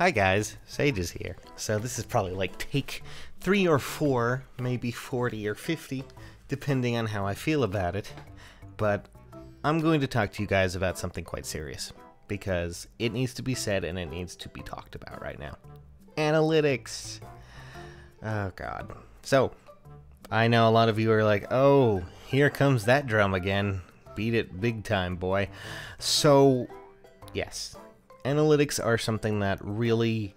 Hi guys, Sage is here. So this is probably like take 3 or 4, maybe 40 or 50, depending on how I feel about it. But I'm going to talk to you guys about something quite serious, because it needs to be said and it needs to be talked about right now. Analytics. Oh god. So, I know a lot of you are like, oh, here comes that drum again. Beat it big time, boy. So, yes. Analytics are something that really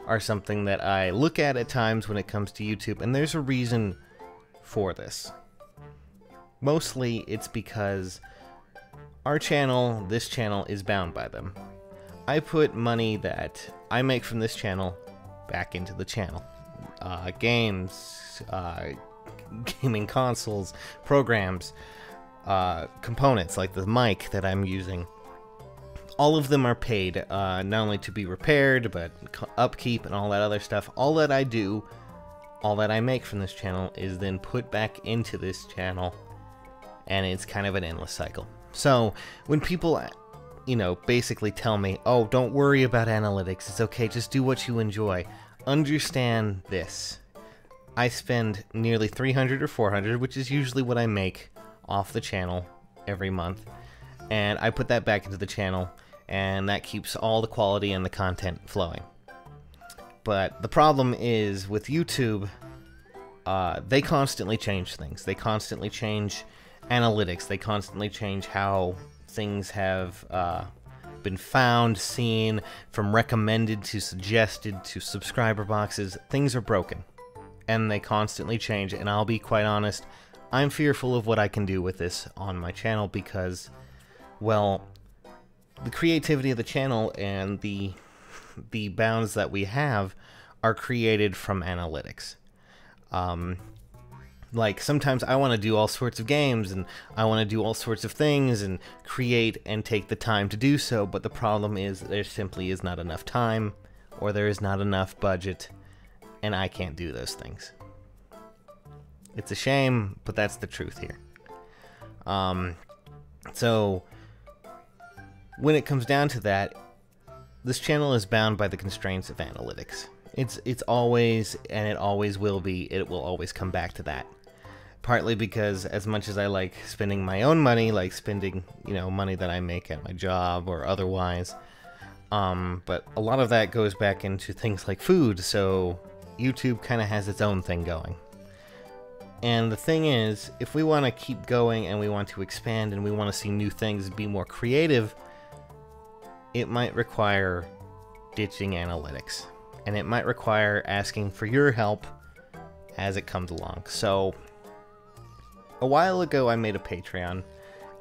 are something that I look at times when it comes to YouTube, and there's a reason for this. Mostly it's because our channel, this channel, is bound by them. I put money that I make from this channel back into the channel. Games, gaming consoles, programs, components like the mic that I'm using. All of them are paid, not only to be repaired, but upkeep and all that other stuff. All that I do, all that I make from this channel is then put back into this channel, and it's kind of an endless cycle. So, when people, basically tell me, oh, don't worry about analytics, it's okay, just do what you enjoy. Understand this. I spend nearly 300 or 400, which is usually what I make off the channel every month, and I put that back into the channel, and that keeps all the quality and the content flowing. But the problem is with YouTube, they constantly change things. They constantly change analytics. They constantly change how things have been found, seen, from recommended to suggested to subscriber boxes. Things are broken, and they constantly change, and I'll be quite honest, I'm fearful of what I can do with this on my channel because, well, the creativity of the channel and the bounds that we have are created from analytics. Like, sometimes I want to do all sorts of games, and I want to do all sorts of things, and create and take the time to do so, but the problem is there simply is not enough time, or there is not enough budget, and I can't do those things. It's a shame, but that's the truth here. So, when it comes down to that, this channel is bound by the constraints of analytics. It's always, and it always will be, it will always come back to that. Partly because as much as I like spending my own money, like spending, money that I make at my job or otherwise, but a lot of that goes back into things like food, so YouTube kind of has its own thing going. And the thing is, if we want to keep going and we want to expand and we want to see new things and be more creative, it might require ditching analytics. And it might require asking for your help as it comes along. So, a while ago I made a Patreon,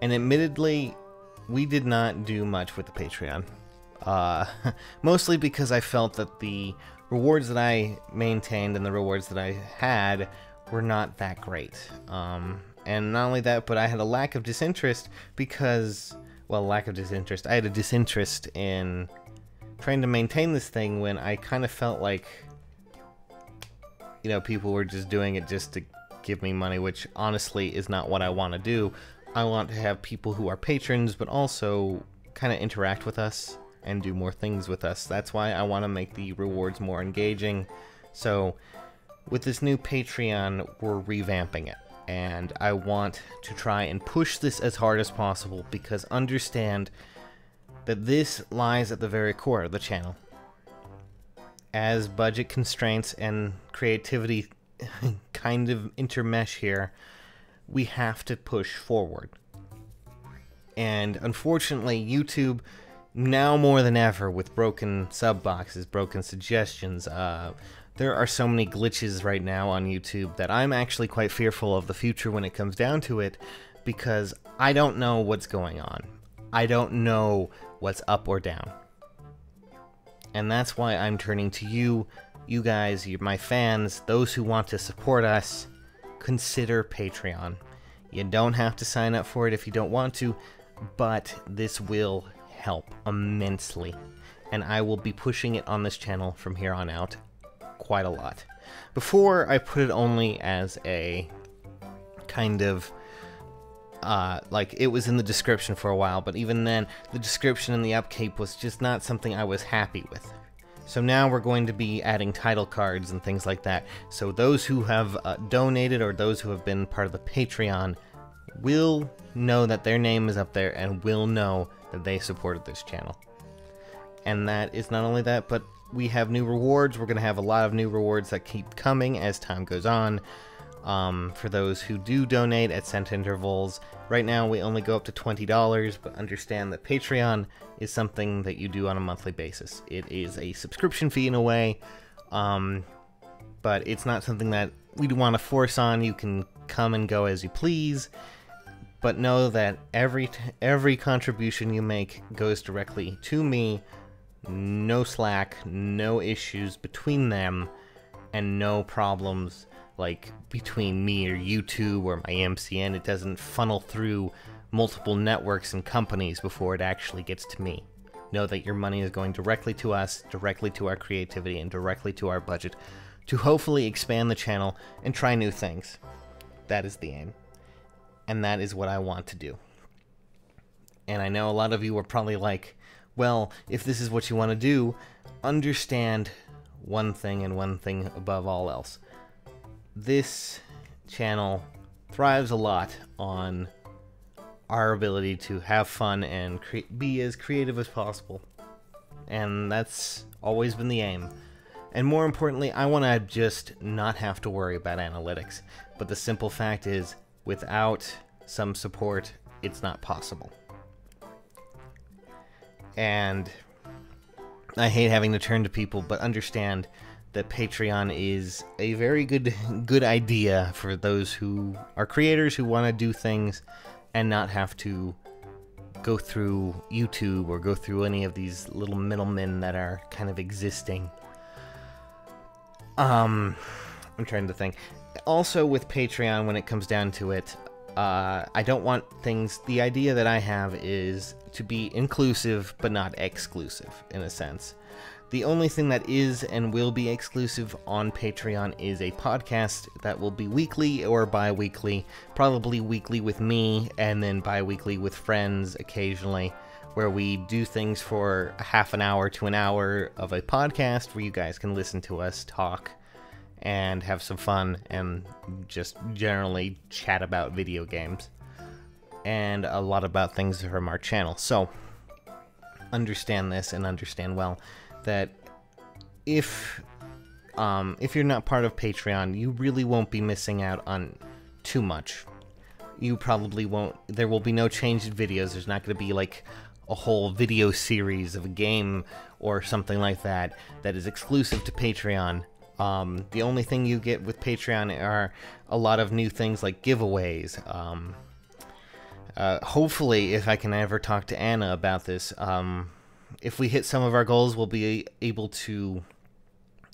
and admittedly, we did not do much with the Patreon. Mostly because I felt that the rewards that I maintained and the rewards that I had were not that great. And not only that, but I had a lack of disinterest because, well, lack of disinterest. I had a disinterest in trying to maintain this thing when I kind of felt like, people were just doing it just to give me money, which honestly is not what I want to do. I want to have people who are patrons, but also kind of interact with us and do more things with us. That's why I want to make the rewards more engaging. So, with this new Patreon, we're revamping it. And I want to try and push this as hard as possible, because understand that this lies at the very core of the channel. As budget constraints and creativity kind of intermesh here, we have to push forward. And unfortunately, YouTube, now more than ever, with broken sub boxes, broken suggestions, there are so many glitches right now on YouTube that I'm actually quite fearful of the future when it comes down to it, because I don't know what's going on. I don't know what's up or down. And that's why I'm turning to you guys, my fans, those who want to support us. Consider Patreon. You don't have to sign up for it if you don't want to, but this will help immensely. And I will be pushing it on this channel from here on out quite a lot. Before, I put it only as a kind of like, it was in the description for a while, but even then, the description and the upkeep was just not something I was happy with. So now we're going to be adding title cards and things like that. So those who have donated or those who have been part of the Patreon will know that their name is up there and will know that they supported this channel. And that is not only that, but we have new rewards. We're going to have a lot of new rewards that keep coming as time goes on. For those who do donate at cent intervals. Right now we only go up to $20, but understand that Patreon is something that you do on a monthly basis. It is a subscription fee in a way, but it's not something that we'd want to force on. You can come and go as you please, but know that every contribution you make goes directly to me. No slack, no issues between them, and no problems like between me or YouTube or my MCN. It doesn't funnel through multiple networks and companies before it actually gets to me. Know that your money is going directly to us, directly to our creativity, and directly to our budget to hopefully expand the channel and try new things. That is the aim. And that is what I want to do. And I know a lot of you are probably like, well, if this is what you want to do, understand one thing and one thing above all else. This channel thrives a lot on our ability to have fun and be as creative as possible. And that's always been the aim. And more importantly, I want to just not have to worry about analytics. But the simple fact is, without some support, it's not possible. And I hate having to turn to people, but understand that Patreon is a very good idea for those who are creators who want to do things and not have to go through YouTube or go through any of these little middlemen that are kind of existing. I'm trying to think. Also with Patreon, when it comes down to it, I don't want things... The idea that I have is to be inclusive, but not exclusive, in a sense. The only thing that is and will be exclusive on Patreon is a podcast that will be weekly or bi-weekly, probably weekly with me, and then bi-weekly with friends occasionally, where we do things for a half an hour to an hour of a podcast where you guys can listen to us talk and have some fun and just generally chat about video games and a lot about things from our channel. So understand this and understand well that if you're not part of Patreon, you really won't be missing out on too much. You probably won't. There will be no changed videos. There's not going to be like a whole video series of a game or something like that that is exclusive to Patreon. The only thing you get with Patreon are a lot of new things like giveaways. Hopefully, if I can ever talk to Anna about this, if we hit some of our goals, we'll be able to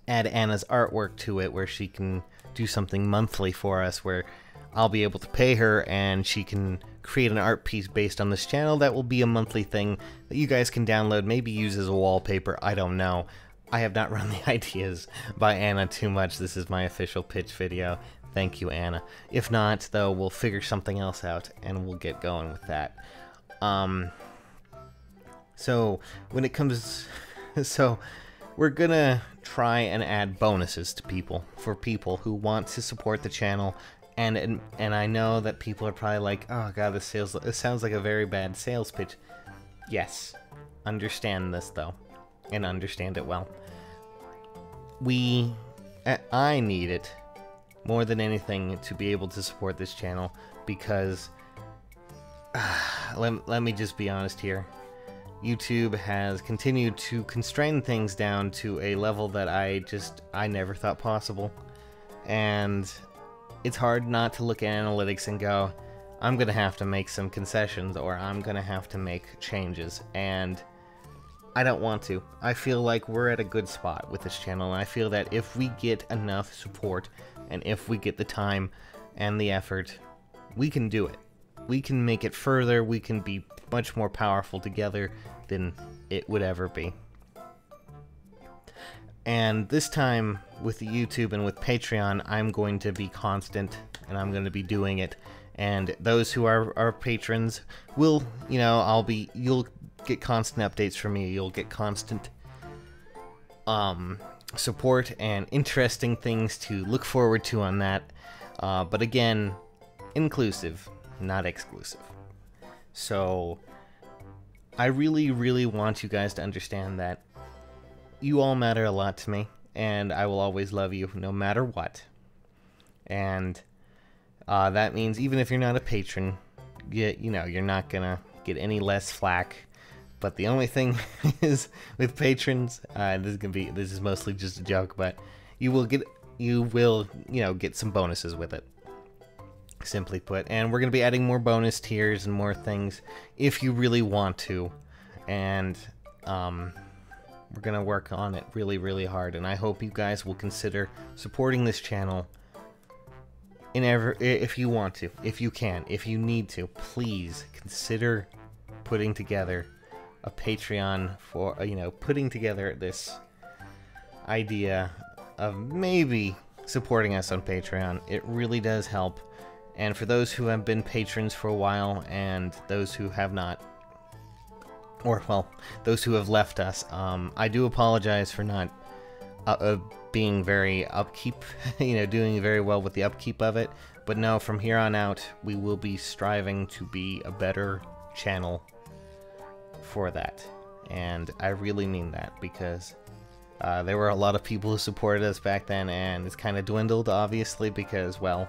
add Anna's artwork to it, where she can do something monthly for us, where I'll be able to pay her and she can create an art piece based on this channel. That will be a monthly thing that you guys can download, maybe use as a wallpaper. I don't know. I have not run the ideas by Anna too much. This is my official pitch video. Thank you, Anna. If not, though, we'll figure something else out and we'll get going with that. So when it comes, so we're gonna try and add bonuses to people, for people who want to support the channel, and I know that people are probably like, oh god, this sounds like a very bad sales pitch. Yes, understand this though, and understand it well. I need it more than anything to be able to support this channel, because let me just be honest here. YouTube has continued to constrain things down to a level that I never thought possible. And it's hard not to look at analytics and go, I'm gonna have to make some concessions, or I'm gonna have to make changes, and I don't want to. I feel like we're at a good spot with this channel, and I feel that if we get enough support, and if we get the time and the effort, we can do it. We can make it further, we can be much more powerful together than it would ever be. And this time, with the YouTube and with Patreon, I'm going to be constant, and I'm going to be doing it. And those who are our patrons will, you know, you'll get constant updates from me. You'll get constant support and interesting things to look forward to on that. But again, inclusive, not exclusive. So I really, really want you guys to understand that you all matter a lot to me, and I will always love you no matter what. And that means even if you're not a patron, you know, you're not gonna get any less flack. But the only thing is with patrons, this is mostly just a joke, but you will get some bonuses with it, simply put. And we're gonna be adding more bonus tiers and more things if you really want to. And we're gonna work on it really, really hard. And I hope you guys will consider supporting this channel if you want to, if you can, if you need to. Please consider putting together a Patreon for, putting together this idea of maybe supporting us on Patreon. It really does help. And for those who have been patrons for a while and those who have not, or, well, those who have left us, I do apologize for not being very upkeep, doing very well with the upkeep of it. But no, from here on out, we will be striving to be a better channel for that. And I really mean that, because there were a lot of people who supported us back then, and it's kind of dwindled, obviously, because, well,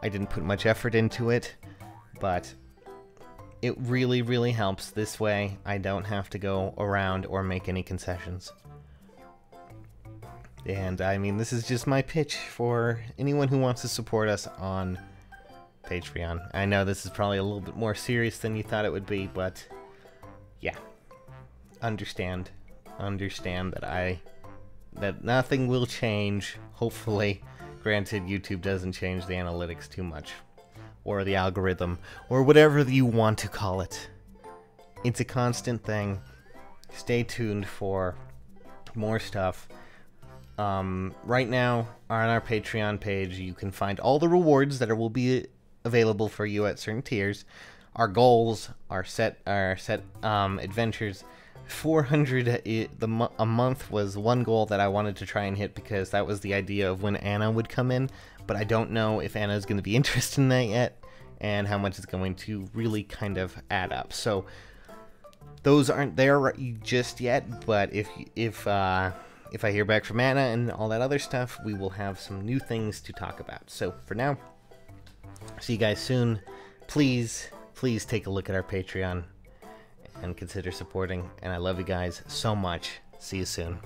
I didn't put much effort into it. But it really, really helps. This way, I don't have to go around or make any concessions. And I mean, this is just my pitch for anyone who wants to support us on Patreon. I know this is probably a little bit more serious than you thought it would be, but yeah, understand that that nothing will change, hopefully. Granted, YouTube doesn't change the analytics too much, or the algorithm, or whatever you want to call it. It's a constant thing. Stay tuned for more stuff. Right now, on our Patreon page, you can find all the rewards that will be available for you at certain tiers. Our goals, our set adventures. 400 a month was one goal that I wanted to try and hit, because that was the idea of when Anna would come in. But I don't know if Anna is going to be interested in that yet, and how much it's going to really kind of add up. So those aren't there just yet, but if I hear back from Anna and all that other stuff, we will have some new things to talk about. So for now, see you guys soon. Please take a look at our Patreon and consider supporting. And I love you guys so much. See you soon.